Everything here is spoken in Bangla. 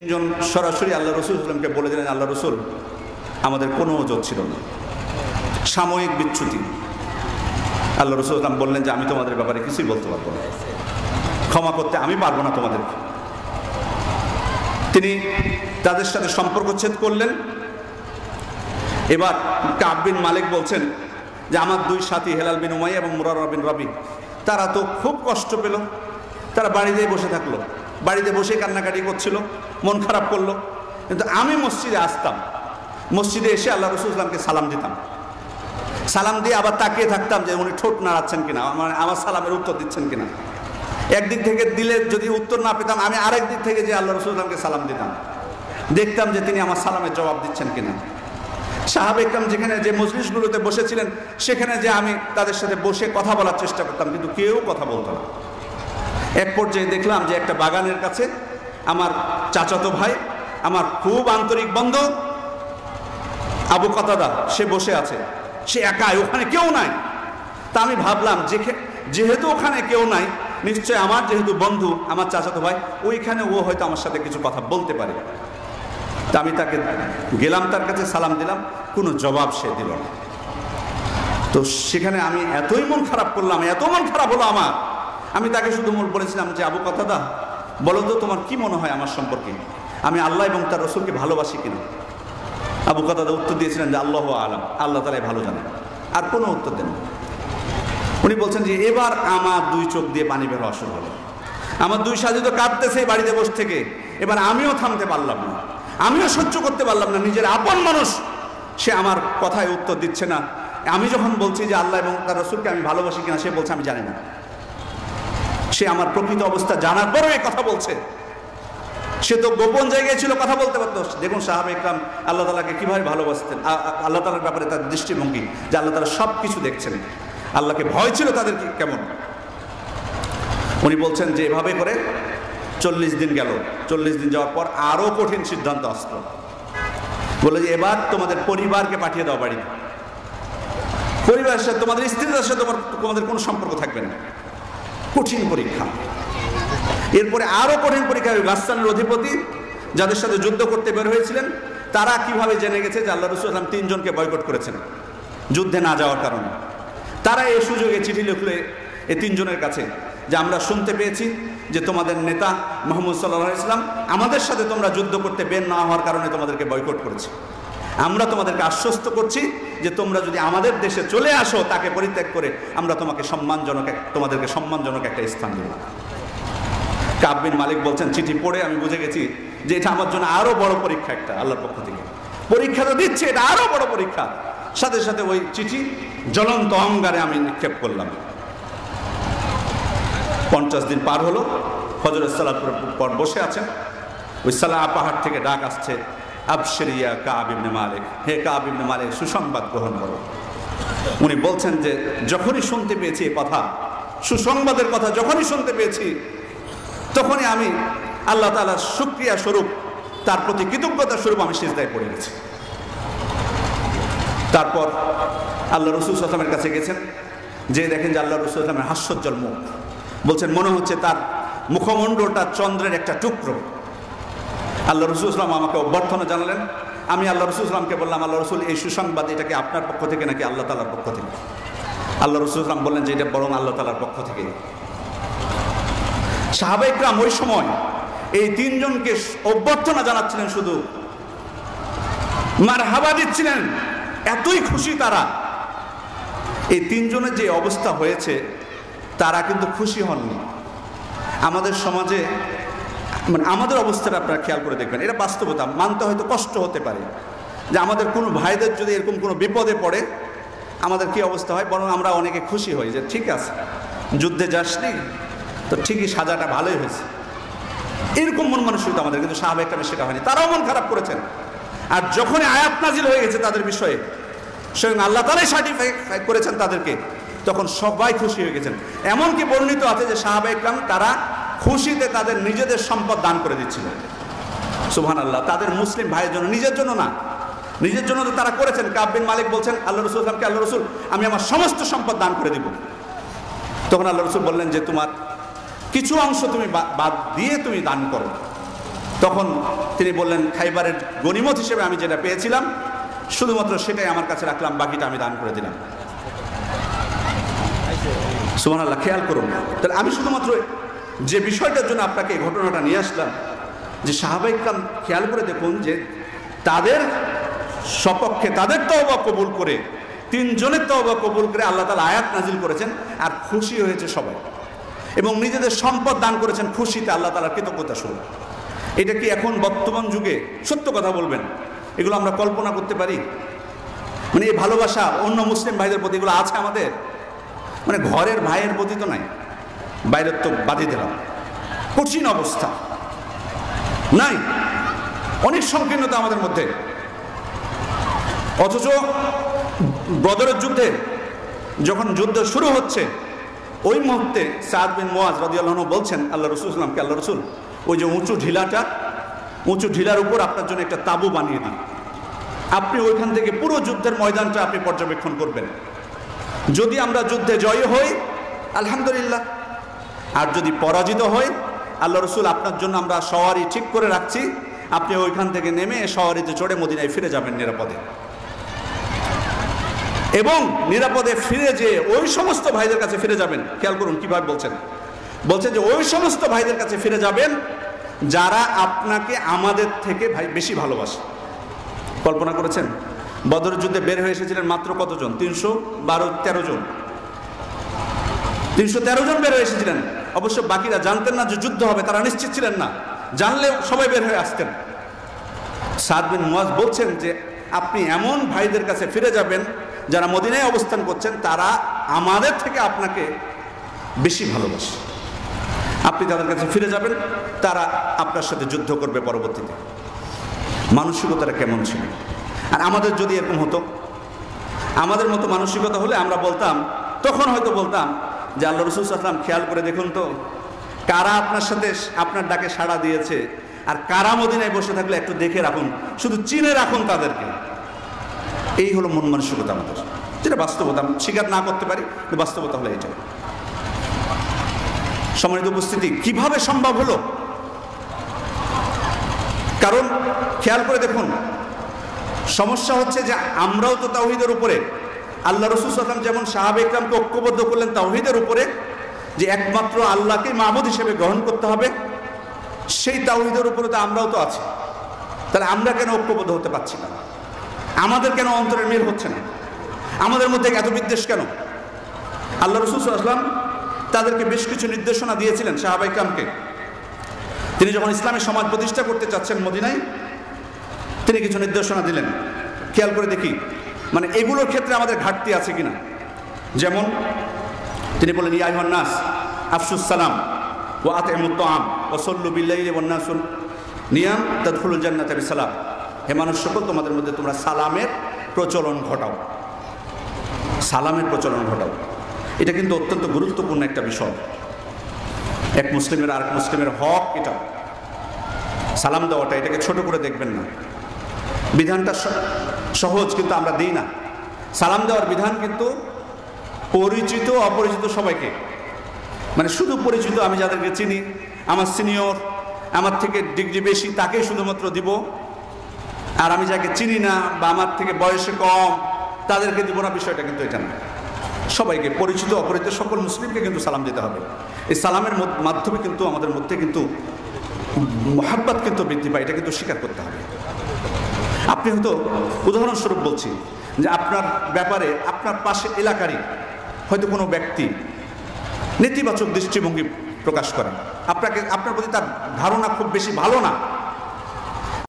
তিনজন সরাসরি আল্লাহ রসুল ইসলামকে বলে দিলেন, আল্লাহ রসুল আমাদের কোনো ওজোর ছিল না, সাময়িক বিচ্যুতি। আল্লাহ রসুল ইসলাম বললেন যে আমি তোমাদের ব্যাপারে কিছুই বলতে পারবো না, ক্ষমা করতে আমি পারবো না তোমাদেরকে। তিনি তাদের সাথে সম্পর্ক ছেদ করলেন। এবার কাব বিন মালিক বলছেন যে আমার দুই সাথী হেলাল বিন উমাইয়া এবং মুরারা বিন রবি, তারা তো খুব কষ্ট পেল, তারা বাড়িতেই বসে থাকলো, বাড়িতে বসে কান্নাকাটি করছিল, মন খারাপ করলো। কিন্তু আমি মসজিদে আসতাম, মসজিদে এসে আল্লাহ রসুল ইসলামকে সালাম দিতাম, সালাম দিয়ে আবার তাকিয়ে থাকতাম যে উনি ঠোঁট নাড়াচ্ছেন কিনা, আমার সালামের উত্তর দিচ্ছেন কিনা। একদিক থেকে দিলে যদি উত্তর না পেতাম, আমি আরেক দিক থেকে যে আল্লাহ রসুল ইসলামকে সালাম দিতাম, দেখতাম যে তিনি আমার সালামের জবাব দিচ্ছেন কিনা। সাহাবে ইকরাম যেখানে যে মজলিসগুলোতে বসেছিলেন, সেখানে যে আমি তাদের সাথে বসে কথা বলার চেষ্টা করতাম, কিন্তু কেউ কথা বলতো না। এক পর্যায়ে দেখলাম যে একটা বাগানের কাছে আমার চাচাতো ভাই, আমার খুব আন্তরিক বন্ধু আবু কাতাদা, সে বসে আছে, সে একাই, ওখানে কেউ নাই। তা আমি ভাবলাম যেহেতু ওখানে কেউ নাই, নিশ্চয় আমার যেহেতু বন্ধু, আমার চাচাতো ভাই, ওইখানে ও হয়তো আমার সাথে কিছু কথা বলতে পারে। তা আমি তাকে গেলাম, তার কাছে সালাম দিলাম, কোনো জবাব সে দিল না। তো সেখানে আমি এতই মন খারাপ করলাম, এত মন খারাপ হলো আমার, আমি তাকে শুধু বলেছিলাম যে আবু কাতাদা, বলো তো তোমার কি মনে হয় আমার সম্পর্কে, আমি আল্লাহ এবং তার রসুলকে ভালোবাসি কিনা। আবু কাতাদা উত্তর দিয়েছিলেন যে আল্লাহ আলাম, আল্লাহ তাআলাই ভালো জানেন। আর কোনো উত্তর দেন না। উনি বলছেন যে এবার আমার দুই চোখ দিয়ে পানি বের হওয়া শুরু হলো, আমার দুই সাথী তো কাঁদতেছে বাড়িতে বসে থেকে, এবার আমিও থামতে পারলাম না, আমিও সহ্য করতে পারলাম না। নিজের আপন মানুষ, সে আমার কথায় উত্তর দিচ্ছে না। আমি যখন বলছি যে আল্লাহ এবং তার রসুলকে আমি ভালোবাসি কিনা, সে বলছে আমি জানি না। সে আমার প্রকৃত অবস্থা জানার পরেও এই কথা বলছে। সে তো গোপন জায়গায় ছিল, কথা বলতে পারতো। দেখুন সাহাবা ইকরাম আল্লাহ তাআলাকে কিভাবে ভালোবাসতেন, আল্লাহ তাআলার ব্যাপারে তার দৃষ্টিভঙ্গি, যে আল্লাহ তাআলা সব কিছু দেখছেন, আল্লাহকে ভয় ছিল তাদের কেমন। উনি বলছেন যে এভাবে করে 40 দিন গেল। 40 দিন যাওয়ার পর আরো কঠিন সিদ্ধান্ত আসলো, বলে যে এবার তোমাদের পরিবারকে পাঠিয়ে দাও বাড়িতে, পরিবারের সাথে, তোমাদের স্ত্রীদের সাথে তোমাদের কোনো সম্পর্ক থাকবে না। কঠিন পরীক্ষা। এরপরে আরো কঠিন পরীক্ষা। গাসসানের অধিপতি, যাদের সাথে যুদ্ধ করতে বের হয়েছিলেন, তারা কিভাবে জেনে গেছে যে আল্লাহ রাসূল সাল্লাল্লাহু আলাইহি ওয়াসাল্লাম 3 জনকে বয়কট করেছেন যুদ্ধে না যাওয়ার কারণে। তারা এই সুযোগে চিঠি লিখলে এই 3 জনের কাছে যে আমরা শুনতে পেয়েছি যে তোমাদের নেতা মুহাম্মদ সাল্লাল্লাহু আলাইহি ওয়াসাল্লাম আমাদের সাথে তোমরা যুদ্ধ করতে বের না হওয়ার কারণে তোমাদেরকে বয়কট করেছে। আমরা তোমাদেরকে আশ্বস্ত করছি যে তোমরা যদি আমাদের দেশে চলে আসো, তাকে পরিত্যাগ করে, আমরা তোমাদেরকে সম্মানজনক একটা স্থান দেব। কাব বিন মালিক বলছেন, চিঠি পড়ে আমি বুঝে গেছি যে এটা আমার জন্য আরো বড় পরীক্ষা, একটা আল্লাহর পক্ষ থেকে পরীক্ষা তো দিচ্ছে, এটা আরো বড় পরীক্ষা। সাথে সাথে ওই চিঠি জ্বলন্ত অঙ্গারে আমি নিক্ষেপ করলাম। 50 দিন পার হলো, ফজরের সালাতের পর বসে আছেন, ওই সালা পাহাড় থেকে ডাক আসছে, আবশিরিয়া কাব ইবনে মালিক, হে কাব ইবনে মালিক, সুসংবাদ গ্রহণ করো। উনি বলছেন যে যখনই শুনতে পেয়েছি এই কথা, সুসংবাদের কথা যখনই শুনতে পেয়েছি, তখনই আমি আল্লাহ তাআলার শুকরিয়া স্বরূপ, তার প্রতি কৃতজ্ঞতা স্বরূপ আমি সিজদায় পড়ে গেছি। তারপর আল্লাহ রাসূল সাল্লাল্লাহু আলাইহি ওয়াসাল্লামের কাছে গেছেন, যে দেখেন যে আল্লাহ রাসূল সাল্লাল্লাহু আলাইহি ওয়াসাল্লামের হাস্যোজ্জ্বল মুখ, বলছেন মনে হচ্ছে তার মুখমণ্ডলটা চন্দ্রের একটা টুকরো। আল্লাহ রাসূল সাল্লাল্লাহু আলাইহি ওয়াসাল্লাম আমাকে অভ্যর্থনা জানালেন। আমি আল্লাহ রাসূল সাল্লাল্লাহু আলাইহি ওয়াসাল্লামকে বললাম, আল্লাহ রাসূল এই সুসংবাদ এটা কি আপনার পক্ষ থেকে নাকি আল্লাহ তাআলার পক্ষ থেকে? আল্লাহ রাসূল সাল্লাল্লাহু আলাইহি ওয়াসাল্লাম বললেন যে এটা বরং আল্লাহ তাআলার পক্ষ থেকে। সাহাবা ইকরাম ওই সময় এই 3 জনকে অভ্যর্থনা জানাচ্ছিলেন, শুধু মারহাবা দিচ্ছিলেন, এতই খুশি তারা। এই 3 জনের যে অবস্থা হয়েছে, তারা কিন্তু খুশি হননি। আমাদের সমাজে মানে আমাদের অবস্থাটা আপনারা খেয়াল করে দেখবেন, এটা বাস্তবতা, মানতে হয়তো কষ্ট হতে পারে যে আমাদের কোনো ভাইদের যদি এরকম কোনো বিপদে পড়ে আমাদের কি অবস্থা হয়। বরং আমরা অনেকে খুশি হই যে ঠিক আছে, যুদ্ধে যাসনি তো ঠিকই, সাজাটা ভালোই হয়েছে, এরকম মন মানসিকতা আমাদের। কিন্তু সাহাবা ইকরাম সেটা হয়নি, তারাও মন খারাপ করেছেন। আর যখনই আয়াত নাজিল হয়ে গেছে তাদের বিষয়ে, স্বয়ং আল্লাহ তাআলাই সার্টিফাই করেছেন তাদেরকে, তখন সবাই খুশি হয়ে গেছেন। এমনকি বর্ণিত আছে যে সাহাবা ইকরাম তারা খুশিতে তাদের নিজেদের সম্পদ দান করে দিচ্ছিলেন। সুবহানাল্লাহ। তাদের মুসলিম ভাইয়ের জন্য, নিজের জন্য না, নিজের জন্য তো তারা করেছেন। কাব বিন মালিক বলছেন আল্লাহ রাসূল সাল্লাল্লাহু আলাইহি ওয়াসাল্লামকে, আল্লাহ রাসূল আমি আমার সমস্ত সম্পদ দান করে দিব। তখন আল্লাহ রাসূল বললেন যে তোমার কিছু অংশ তুমি বাদ দিয়ে তুমি দান করো। তখন তিনি বললেন, খাইবারের গনিমত হিসেবে আমি যেটা পেয়েছিলাম শুধুমাত্র সেটাই আমার কাছে রাখলাম, বাকিটা আমি দান করে দিলাম। সুবহানাল্লাহ, খেয়াল করুন। তাহলে আমি শুধুমাত্র যে বিষয়টার জন্য আপনাকে এই ঘটনাটা নিয়ে আসলাম, যে সাহাবায়ে কেরাম খেয়াল করে দেখুন যে তাদের সপক্ষে তাদের তওবা কবুল করে, তিনজনের তওবা কবুল করে আল্লাহ তাআলা আয়াত নাজিল করেছেন, আর খুশি হয়েছে সবাই, এবং নিজেদের সম্পদ দান করেছেন খুশিতে, আল্লাহ তাআলার কৃতজ্ঞতা স্বরূপ। এটা কি এখন বর্তমান যুগে, সত্য কথা বলবেন, এগুলো আমরা কল্পনা করতে পারি? মানে এই ভালোবাসা অন্য মুসলিম ভাইদের প্রতি এগুলো আছে আমাদের? মানে ঘরের ভাইয়ের প্রতি তো নাই, বাইরের তো বাদই দিলাম, কঠিন অবস্থা নাই, অনেক সংকীর্ণতা আমাদের মধ্যে। অথচ বদরের যুদ্ধে যখন যুদ্ধ শুরু হচ্ছে, ওই মুহূর্তে সাদ বিন মুআজ রাদিয়াল্লাহু আনহু বলছেন আল্লাহ রাসূল সাল্লাল্লাহু আলাইহি ওয়াসাল্লামকে, আল্লাহ রাসূল ওই যে উঁচু ঢিলার উপর আপনার জন্য একটা তাঁবু বানিয়ে দিই, আপনি ওইখান থেকে পুরো যুদ্ধের ময়দানটা আপনি পর্যবেক্ষণ করবেন। যদি আমরা যুদ্ধে জয় হই আলহামদুলিল্লাহ, আর যদি পরাজিত হই আল্লাহ রাসূল আপনার জন্য আমরা সওয়ারি ঠিক করে রাখছি, আপনি ওইখান থেকে নেমে সওয়ারিতে চড়ে মদিনায় ফিরে যাবেন নিরাপদে। এবং নিরাপদে ফিরে যেয়ে ওই সমস্ত ভাইদের কাছে ফিরে যাবেন। খেয়াল করুন কিভাবে বলছেন যে ওই সমস্ত ভাইদের কাছে ফিরে যাবেন যারা আপনাকে আমাদের থেকে বেশি ভালোবাসে। কল্পনা করেছেন বদরের যুদ্ধে বের হয়ে এসেছিলেন মাত্র কতজন? 313 জন। 313 জন বের হয়ে এসেছিলেন। অবশ্য বাকিরা জানতেন না যে যুদ্ধ হবে, তারা নিশ্চিত ছিলেন না, জানলে সবাই বের হয়ে আসতেন। সাদ বিন মুআজ বলছেন যে আপনি এমন ভাইদের কাছে ফিরে যাবেন যারা মদিনায় অবস্থান করছেন, তারা আমাদের থেকে আপনাকে বেশি ভালোবাসে। আপনি তাদের কাছে ফিরে যাবেন, তারা আপনার সাথে যুদ্ধ করবে পরবর্তীতে। মানসিকতাটা কেমন ছিল? আর আমাদের যদি এরকম হতো, আমাদের মতো মানসিকতা হলে আমরা বলতাম, তখন হয়তো বলতাম যে আল্লাহ রাসূল সাল্লাল্লাহু আলাইহি ওয়াসাল্লাম খেয়াল করে দেখুন তো, কারা আপনার সাথে আপনার ডাকে সাড়া দিয়েছে, আর কারা মদিনায় বসে থাকলে একটু দেখে রাখুন, শুধু চিনে রাখুন তাদেরকে। এই হলো মন মানসিকতা আমাদের, যেটা বাস্তবতা, স্বীকার না করতে পারি, বাস্তবতা হলো এটা। সম্মানিত উপস্থিতি, কিভাবে সম্ভব হলো? কারণ খেয়াল করে দেখুন, সমস্যা হচ্ছে যে আমরাও তো তাওহীদের উপরে, আল্লাহ রাসূল সাল্লাল্লাহু আলাইহি ওয়াসাল্লাম যেমন সাহাবায়ে কেরামকে ঐক্যবদ্ধ করলেন তাওহীদের উপরে, যে একমাত্র আল্লাহকে মাবুদ হিসেবে গ্রহণ করতে হবে, সেই তাওহীদের উপরে তো আমরাও তো আছি। তাহলে আমরা কেন ঐক্যবদ্ধ হতে পারছি না? আমাদের কেন অন্তরের মিল হচ্ছে না? আমাদের মধ্যে এত বিদ্বেষ কেন? আল্লাহ রাসূল সাল্লাল্লাহু আলাইহি ওয়াসাল্লাম তাদেরকে বেশ কিছু নির্দেশনা দিয়েছিলেন সাহাবায়ে কেরামকে। তিনি যখন ইসলামী সমাজ প্রতিষ্ঠা করতে চাচ্ছেন মদিনায়, তিনি কিছু নির্দেশনা দিলেন। খেয়াল করে দেখি মানে এগুলোর ক্ষেত্রে আমাদের ঘাটতি আছে কিনা। যেমন তিনি বলেন, ইয়া আইয়ুহান নাস আফশুস সালাম ওয়া আতইমুত তাআম ওয়া সাল্লু বিল-লাইলি ওয়ান নাসু নিয়াম তাদখুলুল জান্নাতা বিসালাম। হে মানুষ সকল, তোমাদের মধ্যে তোমরা সালামের প্রচলন ঘটাও, সালামের প্রচলন ঘটাও। এটা কিন্তু অত্যন্ত গুরুত্বপূর্ণ একটা বিষয়। এক মুসলিমের আরেক মুসলিমের হক এটা, সালাম দেওয়াটা, এটাকে ছোট করে দেখবেন না। বিধানটা সহজ, কিন্তু আমরা দিই না। সালাম দেওয়ার বিধান কিন্তু পরিচিত অপরিচিত সবাইকে, মানে শুধু পরিচিত আমি যাদেরকে চিনি, আমার সিনিয়র, আমার থেকে ডিগ্রি বেশি, তাকেই শুধুমাত্র দিব। আর আমি যাকে চিনি না বা আমার থেকে বয়সে কম, তাদেরকে দিব না, বিষয়টা কিন্তু এটা না। সবাইকে, পরিচিত অপরিচিত সকল মুসলিমকে কিন্তু সালাম দিতে হবে। এই সালামের মাধ্যমে কিন্তু আমাদের মধ্যে কিন্তু মহাব্বত কিন্তু বৃদ্ধি পায়, এটা কিন্তু স্বীকার করতে হবে। আপনি হয়তো উদাহরণস্বরূপ বলছি যে আপনার ব্যাপারে আপনার পাশে এলাকারই হয়তো কোনো ব্যক্তি নেতিবাচক দৃষ্টিভঙ্গি প্রকাশ করেন, আপনার প্রতি তার ধারণা খুব বেশি ভালো না,